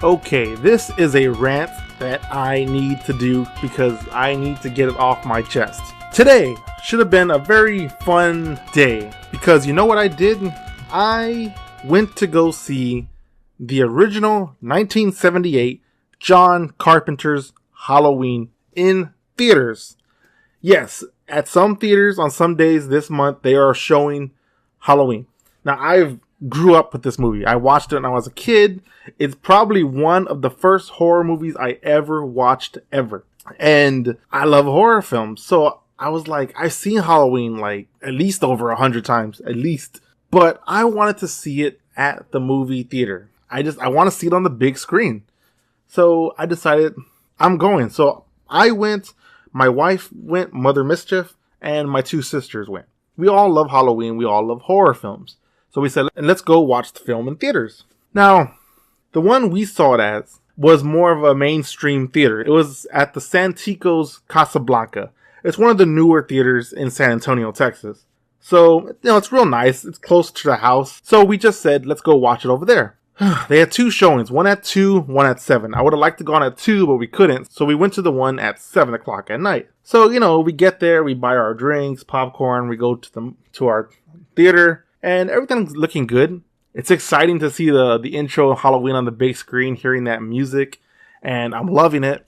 Okay, this is a rant that I need to do because I need to get it off my chest. Today should have been a very fun day because you know what I did? I went to go see the original 1978 John Carpenter's Halloween in theaters. Yes, at some theaters on some days this month they are showing Halloween. Now I grew up with this movie. I watched it when I was a kid. It's probably one of the first horror movies I ever watched ever. And I love horror films. So I was like, I've seen Halloween like at least over 100 times, at least. But I wanted to see it at the movie theater. I want to see it on the big screen. So I decided I'm going. So I went, my wife went, Mother Mischief, and my two sisters went. We all love Halloween. We all love horror films. So we said, let's go watch the film in theaters. Now, the one we saw it as was more of a mainstream theater. It was at the Santikos Casablanca. It's one of the newer theaters in San Antonio, Texas. So, it's real nice. It's close to the house. So we just said, let's go watch it over there. They had two showings, one at 2, one at 7. I would have liked to go on at 2, but we couldn't. So we went to the one at 7 o'clock at night. So, we get there, we buy our drinks, popcorn, we go to our theater. And everything's looking good. It's exciting to see the intro of Halloween on the big screen, hearing that music, and I'm loving it.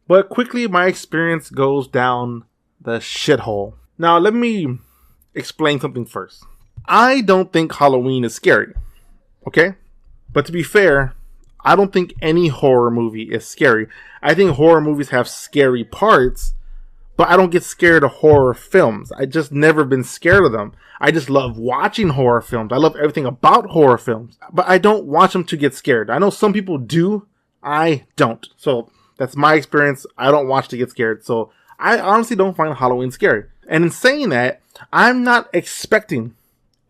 But quickly, my experience goes down the shithole. Now, let me explain something first. I don't think Halloween is scary, okay? But to be fair, I don't think any horror movie is scary. I think horror movies have scary parts, but I don't get scared of horror films. I just never been scared of them. I just love watching horror films. I love everything about horror films. But I don't watch them to get scared. I know some people do. I don't. So that's my experience. I don't watch to get scared. So I honestly don't find Halloween scary. And in saying that, I'm not expecting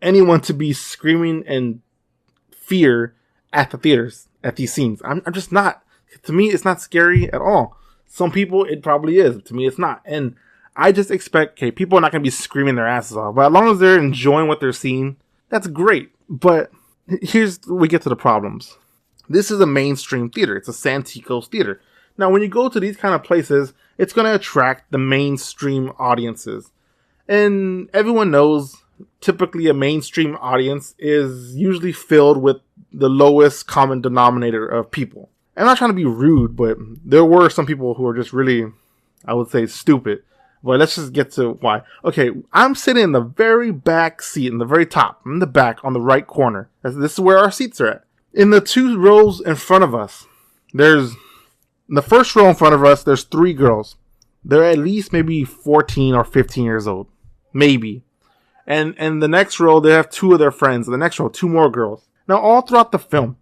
anyone to be screaming in fear at the theaters, at these scenes. I'm just not. To me, it's not scary at all. Some people, it probably is. To me, it's not. And I just expect, okay, people are not going to be screaming their asses off. But as long as they're enjoying what they're seeing, that's great. But we get to the problems. This is a mainstream theater. It's a Santikos theater. Now, when you go to these kind of places, it's going to attract the mainstream audiences. And everyone knows, typically a mainstream audience is usually filled with the lowest common denominator of people. I'm not trying to be rude, but there were some people who are just really, I would say, stupid. But let's just get to why. Okay, I'm sitting in the very back seat, in the very top, in the back, on the right corner. This is where our seats are at. In the 2 rows in front of us, in the first row in front of us, there's 3 girls. They're at least maybe 14 or 15 years old. Maybe. And the next row, they have 2 of their friends. In the next row, 2 more girls. Now, all throughout the film,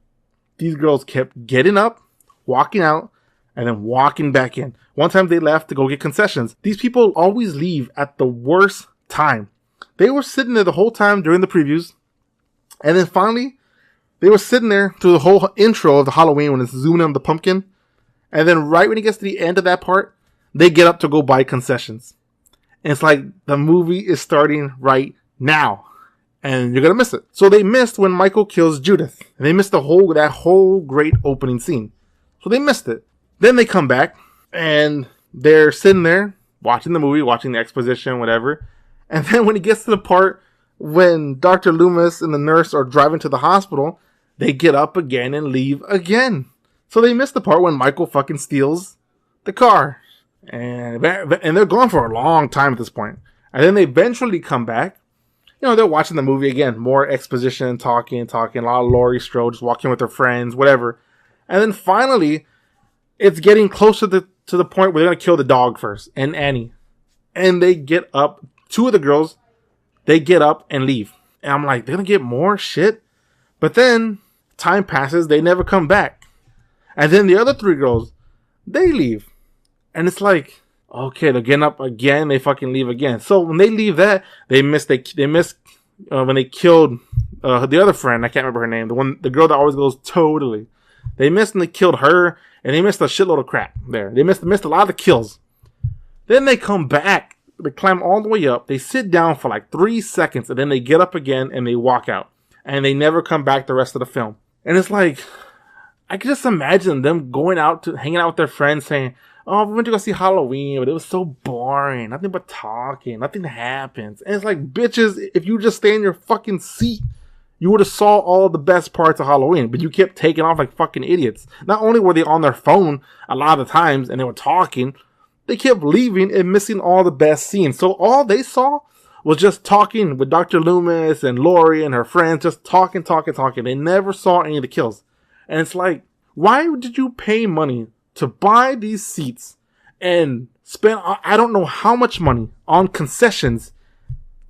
these girls kept getting up, walking out, and then walking back in. One time they left to go get concessions. These people always leave at the worst time. They were sitting there the whole time during the previews. And then finally, they were sitting there through the whole intro of the Halloween when it's zooming on the pumpkin. And then right when it gets to the end of that part, they get up to go buy concessions. And it's like the movie is starting right now. And you're going to miss it. So they missed when Michael kills Judith. And they missed that whole great opening scene. So they missed it. Then they come back. And they're sitting there watching the movie, watching the exposition, whatever. And then when it gets to the part when Dr. Loomis and the nurse are driving to the hospital, they get up again and leave again. So they missed the part when Michael fucking steals the car. And they're gone for a long time at this point. And then they eventually come back. They're watching the movie again. More exposition, talking. A lot of Laurie Strode just walking with her friends, whatever. And then finally, it's getting close to the point where they're going to kill the dog first, and Annie. And they get up. 2 of the girls, they get up and leave. And I'm like, they're going to get more shit? But then, time passes, they never come back. And then the other 3 girls, they leave. And it's like, okay, they're getting up again, they fucking leave again. So when they leave that, they miss when they killed the other friend, I can't remember her name, the girl that always goes totally. They missed and they killed her, and they missed a shitload of crap there. They missed a lot of the kills. Then they come back, they climb all the way up, they sit down for like 3 seconds, and then they get up again and they walk out. And they never come back the rest of the film. And it's like, I could just imagine them going out to hanging out with their friends saying, oh, we went to go see Halloween, but it was so boring. Nothing but talking. Nothing happens. And it's like, bitches, if you just stay in your fucking seat, you would have saw all the best parts of Halloween, but you kept taking off like fucking idiots. Not only were they on their phone a lot of the times and they were talking, they kept leaving and missing all the best scenes. So all they saw was just talking with Dr. Loomis and Lori and her friends, just talking. They never saw any of the kills. And it's like, why did you pay money to buy these seats and spend, I don't know how much money on concessions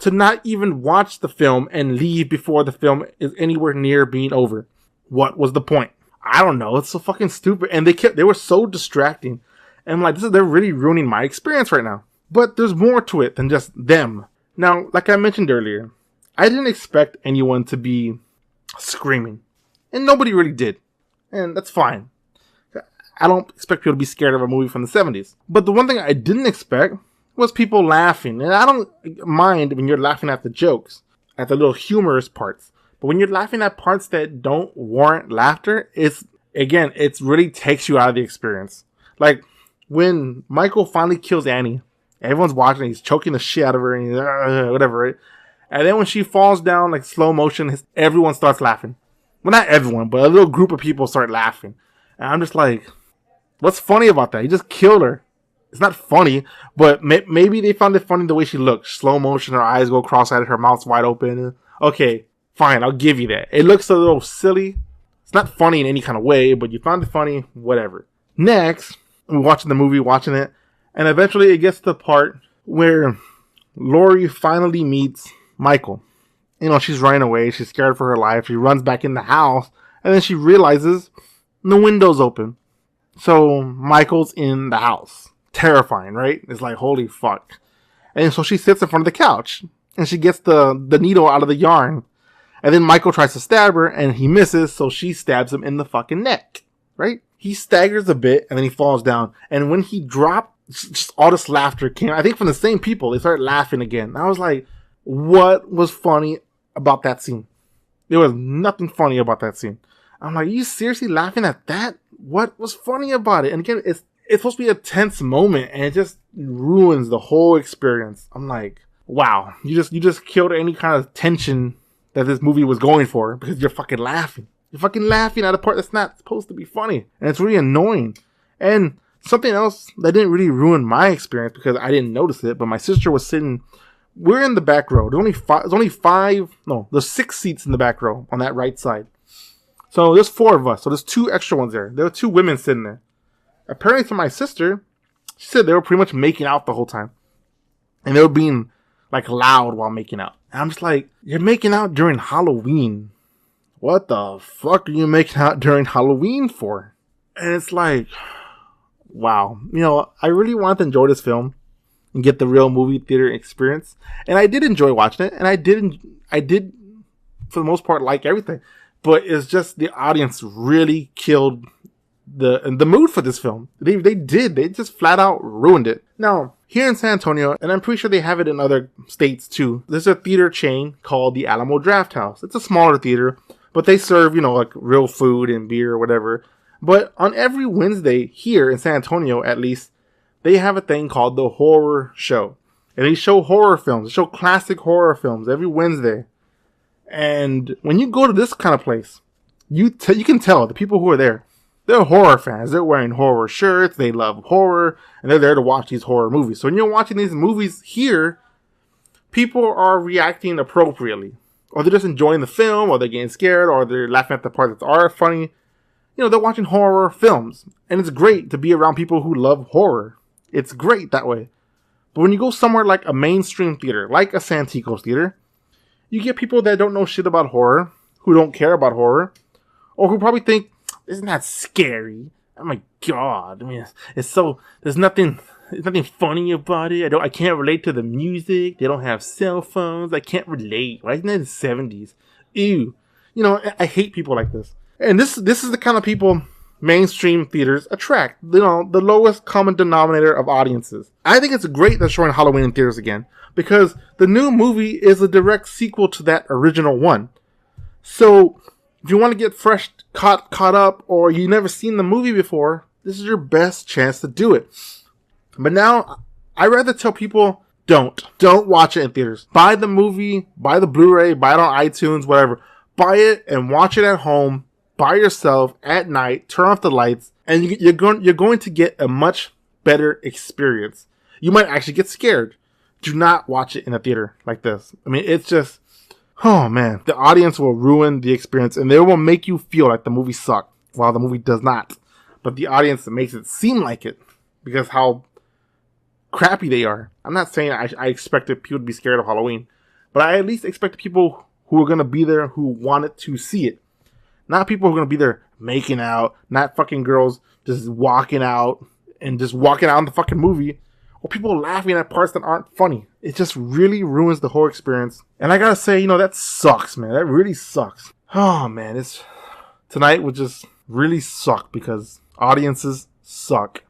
to not even watch the film and leave before the film is anywhere near being over? What was the point? I don't know. It's so fucking stupid. And they were so distracting. And I'm like, they're really ruining my experience right now. But there's more to it than just them. Now, like I mentioned earlier, I didn't expect anyone to be screaming. And nobody really did. And that's fine. I don't expect people to be scared of a movie from the 70s. But the one thing I didn't expect was people laughing. And I don't mind when you're laughing at the jokes, at the little humorous parts. But when you're laughing at parts that don't warrant laughter, it really takes you out of the experience. Like, when Michael finally kills Annie, everyone's watching, he's choking the shit out of her, and he's, whatever, right? And then when she falls down, like slow motion, everyone starts laughing. Well, not everyone, but a little group of people start laughing. And I'm just like, what's funny about that? He just killed her. It's not funny, but maybe they found it funny the way she looked. Slow motion, her eyes go cross-eyed, her mouth's wide open. Okay, fine, I'll give you that. It looks a little silly. It's not funny in any kind of way, but you found it funny, whatever. Next, we're watching the movie, and eventually it gets to the part where Lori finally meets Michael. You know, she's running away. She's scared for her life. She runs back in the house, and then she realizes the window's open. So Michael's in the house. Terrifying, right? It's like, holy fuck. And so she sits in front of the couch, and she gets the needle out of the yarn. And then Michael tries to stab her, and he misses, so she stabs him in the fucking neck, right? He staggers a bit, and then he falls down. And when he dropped, just all this laughter came, I think from the same people. They started laughing again. And I was like, what was funny about that scene? There was nothing funny about that scene. I'm like, are you seriously laughing at that? What was funny about it? And again, it's supposed to be a tense moment, and it just ruins the whole experience. I'm like, wow, you just killed any kind of tension that this movie was going for because you're fucking laughing. You're fucking laughing at a part that's not supposed to be funny. And it's really annoying. And something else that didn't really ruin my experience because I didn't notice it, but my sister was sitting, we're in the back row. There's 6 seats in the back row on that right side. So there's 4 of us. So there's 2 extra ones there. There were 2 women sitting there. Apparently for my sister, she said they were pretty much making out the whole time. And they were being like loud while making out. And I'm just like, you're making out during Halloween. What the fuck are you making out during Halloween for? And it's like, wow. You know, I really want to enjoy this film and get the real movie theater experience. And I did enjoy watching it. And I did, for the most part, like everything. But it's just the audience really killed the mood for this film. They just flat out ruined it. Now, here in San Antonio, and I'm pretty sure they have it in other states too, there's a theater chain called the Alamo Drafthouse. It's a smaller theater, but they serve, you know, like real food and beer or whatever. But on every Wednesday here in San Antonio, at least, they have a thing called the horror show. And they show horror films. They show classic horror films every Wednesday. And when you go to this kind of place, you can tell the people who are there, they're horror fans. They're wearing horror shirts. They love horror. And they're there to watch these horror movies. So when you're watching these movies here, people are reacting appropriately. Or they're just enjoying the film, or they're getting scared, or they're laughing at the parts that are funny. You know, they're watching horror films. And it's great to be around people who love horror. It's great that way. But when you go somewhere like a mainstream theater, like a Santikos theater, you get people that don't know shit about horror, who don't care about horror, or who probably think, isn't that scary? Oh my god. I mean, it's so, there's nothing funny about it. I can't relate to the music. They don't have cell phones. I can't relate. Why isn't it in the 70s? Ew. You know, I hate people like this. And this is the kind of people mainstream theaters attract. You know, the lowest common denominator of audiences. I think it's great they're showing Halloween in theaters again, because the new movie is a direct sequel to that original one. So If you want to get fresh, caught up, or you never seen the movie before, this is your best chance to do it. But now, I rather tell people, don't watch it in theaters. Buy the movie, buy the Blu-ray, buy it on iTunes, whatever. Buy it and watch it at home by yourself at night. Turn off the lights, and you're going to get a much better experience. You might actually get scared. Do not watch it in a theater like this. I mean, it's just, oh man, the audience will ruin the experience, and they will make you feel like the movie sucked, while the movie does not. But the audience makes it seem like it because how crappy they are. I'm not saying I expected people to be scared of Halloween, but I at least expected people who are going to be there who wanted to see it. Not people who are going to be there making out, not fucking girls just walking out in the fucking movie, or people laughing at parts that aren't funny. It just really ruins the whole experience. And I gotta say, that sucks, man. That really sucks. Oh man, tonight would just really suck because audiences suck.